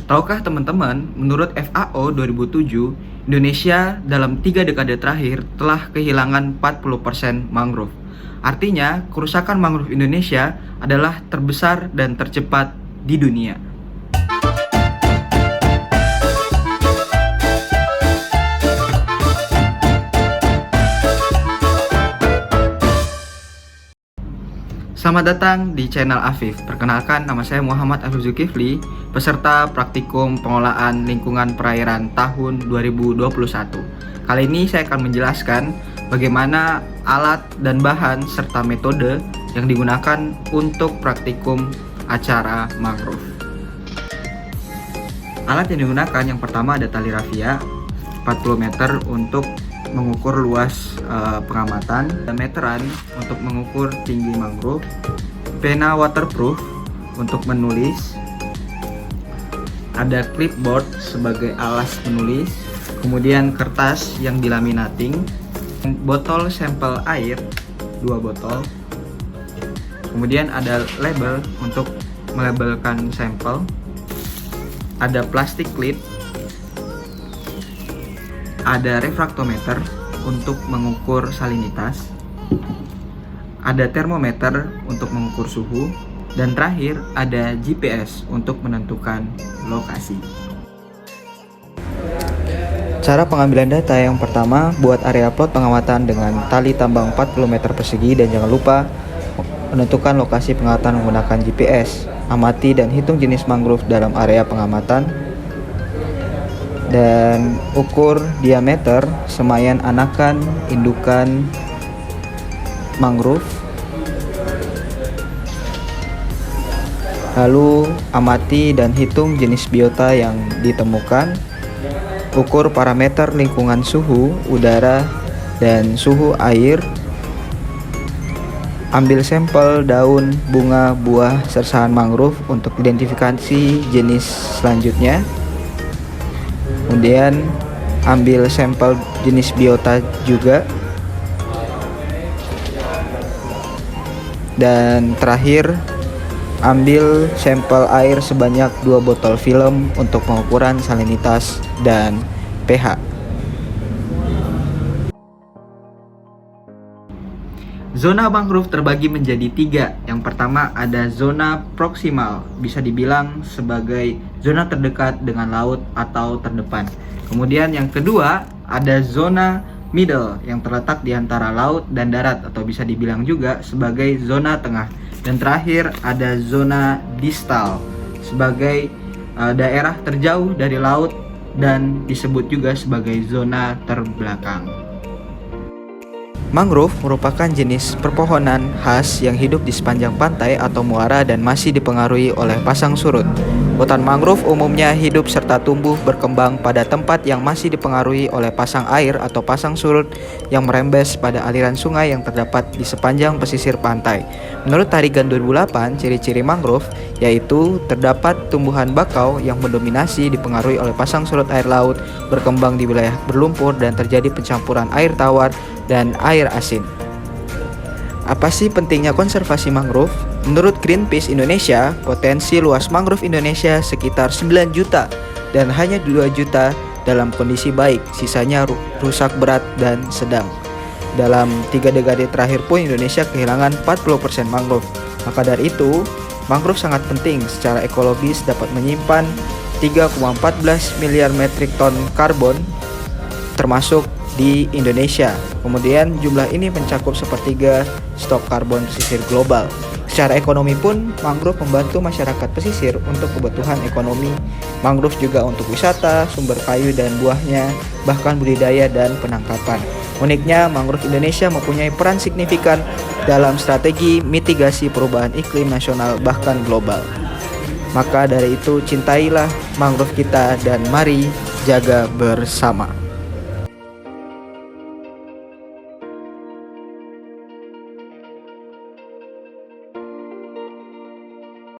Tahukah teman-teman, menurut FAO 2007, Indonesia dalam 3 dekade terakhir telah kehilangan 40% mangrove. Artinya, kerusakan mangrove Indonesia adalah terbesar dan tercepat di dunia. Selamat datang di channel Afif. Perkenalkan, nama saya Muhammad Afif Zulkifli, peserta praktikum pengelolaan lingkungan perairan tahun 2021. Kali ini saya akan menjelaskan bagaimana alat dan bahan serta metode yang digunakan untuk praktikum acara mangrove. Alat yang digunakan yang pertama ada tali rafia 40 meter untuk mengukur luas pengamatan, meteran untuk mengukur tinggi mangrove, pena waterproof untuk menulis, ada clipboard sebagai alas menulis, kemudian kertas yang dilaminating, botol sampel air 2 botol, kemudian ada label untuk melabelkan sampel, ada plastik clip, ada refraktometer untuk mengukur salinitas, ada termometer untuk mengukur suhu, dan terakhir ada GPS untuk menentukan lokasi. Cara pengambilan data yang pertama, buat area plot pengamatan dengan tali tambang 40 meter persegi dan jangan lupa menentukan lokasi pengamatan menggunakan GPS. Amati dan hitung jenis mangrove dalam area pengamatan dan ukur diameter semayan anakan indukan mangrove. Lalu amati dan hitung jenis biota yang ditemukan. Ukur parameter lingkungan suhu udara dan suhu air. Ambil sampel daun, bunga, buah sersahan mangrove untuk identifikasi jenis selanjutnya. Kemudian ambil sampel jenis biota juga. Dan terakhir ambil sampel air sebanyak 2 botol film untuk pengukuran salinitas dan pH. Zona mangrove terbagi menjadi 3. Yang pertama ada zona proksimal, bisa dibilang sebagai zona terdekat dengan laut atau terdepan. Kemudian yang kedua ada zona middle yang terletak di antara laut dan darat atau bisa dibilang juga sebagai zona tengah. Dan terakhir ada zona distal sebagai daerah terjauh dari laut dan disebut juga sebagai zona terbelakang. Mangrove merupakan jenis perpohonan khas yang hidup di sepanjang pantai atau muara dan masih dipengaruhi oleh pasang surut. Hutan mangrove umumnya hidup serta tumbuh berkembang pada tempat yang masih dipengaruhi oleh pasang air atau pasang surut yang merembes pada aliran sungai yang terdapat di sepanjang pesisir pantai. Menurut Tarigan 2008, ciri-ciri mangrove yaitu terdapat tumbuhan bakau yang mendominasi dipengaruhi oleh pasang surut air laut, berkembang di wilayah berlumpur dan terjadi pencampuran air tawar dan air asin. Apa sih pentingnya konservasi mangrove? Menurut Greenpeace Indonesia, potensi luas mangrove Indonesia sekitar 9 juta dan hanya 2 juta dalam kondisi baik, sisanya rusak berat dan sedang. Dalam 3 dekade terakhir pun Indonesia kehilangan 40% mangrove. Maka dari itu, mangrove sangat penting secara ekologis, dapat menyimpan 3,14 miliar metrik ton karbon termasuk di Indonesia. Kemudian jumlah ini mencakup sepertiga stok karbon pesisir global. Secara ekonomi pun mangrove membantu masyarakat pesisir untuk kebutuhan ekonomi. Mangrove juga untuk wisata, sumber kayu dan buahnya, bahkan budidaya dan penangkapan. Uniknya, mangrove Indonesia mempunyai peran signifikan dalam strategi mitigasi perubahan iklim nasional bahkan global. Maka dari itu, cintailah mangrove kita dan mari jaga bersama.